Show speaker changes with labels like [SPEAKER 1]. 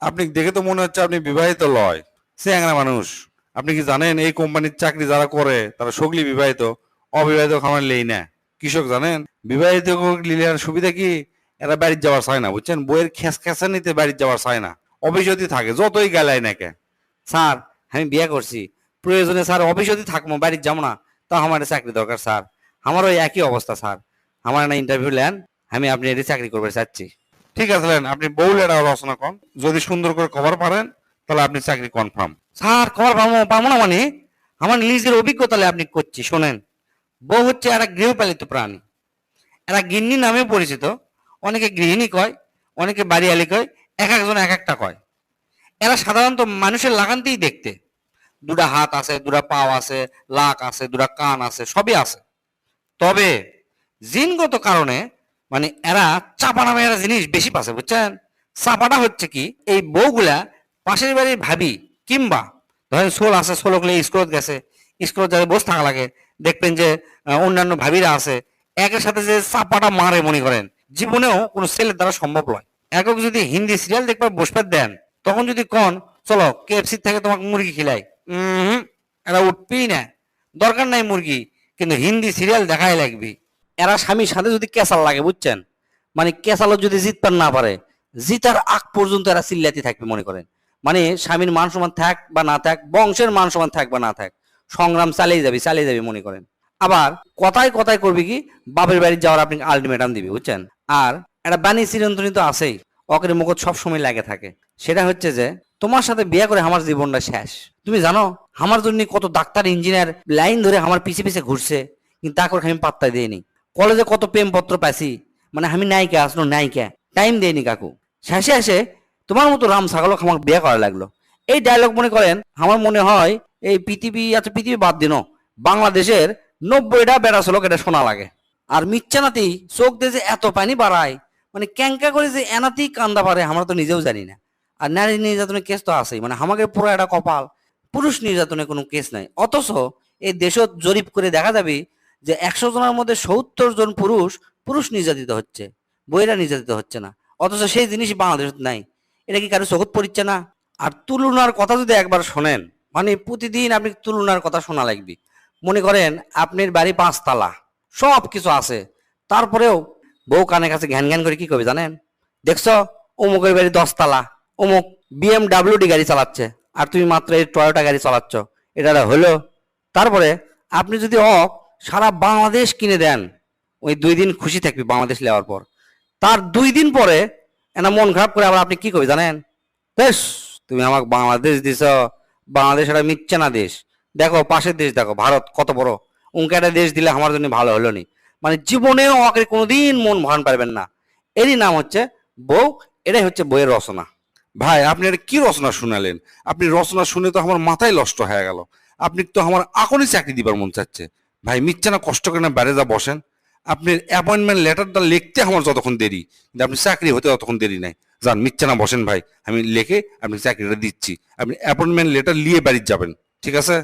[SPEAKER 1] আপনি দেখে তো মনে হচ্ছে আপনি বিবাহিত লয়, চেংড়া মানুষ। আপনি কি জানেন এই কোম্পানির চাকরি যারা করে তারা সগলি বিবাহিত, অবিবাহিত খামার লেই না। কৃষক জানেন বিবাহিত লিলিয়ার সুবিধা কি, এরা বাড়ির যাওয়ার চায় না, বুঝছেন, বইয়ের খেসা নিতে বাড়ির যাওয়ার চায় না, অফিসেই থাকে যতই গেলাই না কে।
[SPEAKER 2] স্যার আমি বিয়ে করছি, প্রয়োজনে স্যার অফিসে থাকবো, বাড়ির যাবো না, তো আমার একটা চাকরি দরকার স্যার। আমারও একই অবস্থা স্যার, আমার না ইন্টারভিউ নেন, আমি আপনি এটি চাকরি করতে চাচ্ছি।
[SPEAKER 1] ঠিক আছে লেন, আপনি বউ লেটা রচনা করেন, যদি সুন্দর করে কভার পারেন তাহলে আপনি চাকরি কনফার্ম।
[SPEAKER 2] স্যার খবর পাবো পাবো না মানে, আমার নিজের অভিজ্ঞতা আপনি করছি শোনেন। বউ হচ্ছে একটা গৃহপালিত প্রাণী, এরা গিন্নি নামে পরিচিত। অনেকে গৃহিণী কয়, অনেকে বাড়িয়ালি কয়, এক একজন এক একটা কয়। এরা সাধারণত মানুষের লাগানতেই দেখতে, দুটা হাত আছে, দুটা পাও আছে, লাক আছে, দুটা কান আছে, সবই আছে। তবে জিনগত কারণে মানে এরা চাপা নামে একটা জিনিস বেশি পাচ্ছে, বুঝছেন। চাপাটা হচ্ছে কি, এই বউগুলা পাশের বাড়ির ভাবি কিংবা ধরেন সোল আছে, সোলকলে স্কুলত গেছে, স্কুলত যাতে বসে থাকা লাগে, দেখবেন যে অন্যান্য ভাবিরা আছে, একের সাথে যে চাপাটা মারে মনে করেন জীবনেও কোনো ছেলের দ্বারা সম্ভব নয়। একক যদি হিন্দি সিরিয়াল দেখবার বসবার দেন, তখন যদি কন চলো কেএফসি থেকে তোমাকে মুরগি খিলাই, এরা উঠবেই না, দরকার নাই মুরগি, কিন্তু হিন্দি সিরিয়াল দেখাই লাগবে। এরা স্বামীর সাথে যদি কেসাল লাগে, বুঝছেন, মানে কেসালও যদি জিতবার না পারে, জিতার আগ পর্যন্ত এরা চিল্লাতে থাকবে মনে করেন। মানে স্বামীর মান সমান থাক বা না থাক, বংশের মান সমান থাক বা না থাক, সংগ্রাম চালিয়ে যাবি মনে করেন। আবার কথায় কথায় করবি কি, বাপের বাড়ি যাওয়ার আপনি আলটিমেটাম দিবি, বুঝছেন। আর একটা বাণী চিরন্তনী তো আছেই, অকের মুখত সবসময় লাগে থাকে। সেটা হচ্ছে যে তোমার সাথে বিয়ে করে আমার জীবনটা শেষ। তুমি জানো আমার জন্য কত ডাক্তার ইঞ্জিনিয়ার লাইন ধরে আমার পিছে পিছে ঘুরছে, কিন্তু তা করে আমি পাত্তা দিইনি। কলেজে কত প্রেমপত্র পাইছি, মানে আমি নায়িকা আসলো নায়িকা, টাইম দেয়নি কাকু। শেষে এসে তোমার মতো রাম ছাগলক আমার বিয়ে করা লাগলো। এই ডায়লগ মনে করেন আমার মনে হয় এই পৃথিবী, আচ্ছা পৃথিবী বাদ দিন, বাংলাদেশের 90টা বেড়া চলক এটা শোনা লাগে। আর মিচ্ছানাতেই চোখ দিয়ে যে এত পানি বাড়ায়, মানে ক্যাঙ্কা করে যে এনাতেই কান্দা পারে আমরা তো নিজেও জানি না। আর নারী নির্যাতনের কেস তো আছেই, মানে আমাকে পুরো একটা কপাল, পুরুষ নির্যাতনের কোনো কেস নাই। অথচ এই দেশত জরিপ করে দেখা যাবে যে 100 জনের মধ্যে 70 জন পুরুষ পুরুষ নির্যাতিত হচ্ছে, বইরা নির্যাতিত হচ্ছে না। অথচ সেই জিনিসই বাংলাদেশত নাই। এটা কি কারো চোখত পড়ছে না? আর তুলনার কথা যদি একবার শোনেন, মানে প্রতিদিন আপনি তুলনার কথা শোনা লাগবে। মনে করেন আপনার বাড়ি 5 তালা, সব কিছু আছে, তারপরেও বউ কানে কাছে ঘ্যান ঘ্যান করে কি করবে জানেন? দেখছো অমুকের বাড়ি 10 তালা, অমুক বিএমডাব্লিউডি গাড়ি চালাচ্ছে, আর তুমি মাত্র এই টয়োটা গাড়ি চালাচ্ছ, এটা হলো? তারপরে আপনি যদি সারা বাংলাদেশ কিনে দেন, ওই 2 দিন খুশি থাকবি বাংলাদেশ নেওয়ার পর। তার 2 দিন পরে একটা মন খারাপ করে আবার আপনি কি করবে জানেন? বেশ, তুমি আমাকে বাংলাদেশ দিছ, বাংলাদেশ একটা মিথ্যা না দেশ, দেখো পাশের দেশ দেখো ভারত কত বড়, উনকে একটা দেশ দিলে আমার জন্য ভালো হলো নি। মানে জীবনেও আমাকে কোনোদিন মন ভান পারবেন না। এরই নাম হচ্ছে বউ, এটাই হচ্ছে বইয়ের রচনা।
[SPEAKER 1] ভাই আপনি এটা কি রচনা শুনালেন? আপনি রচনা শুনে তো আমার মাথায় নষ্ট হয়ে গেল। আপনি তো আমার এখনই চাকরি দিবার মন চাচ্ছে। ভাই মিথ্যা না, কষ্ট করে না বাইরে যা বসেন। আপনি অ্যাপয়েন্টমেন্ট লেটারটা লিখতে আমার যতক্ষণ দেরি, কিন্তু আপনি চাকরি হতে ততক্ষণ দেরি নাই। যান মিথ্যা না বসেন ভাই, আমি লিখে আপনি চাকরিটা দিচ্ছি, আপনি অ্যাপয়েন্টমেন্ট লেটার নিয়ে বাড়ি যাবেন, ঠিক আছে?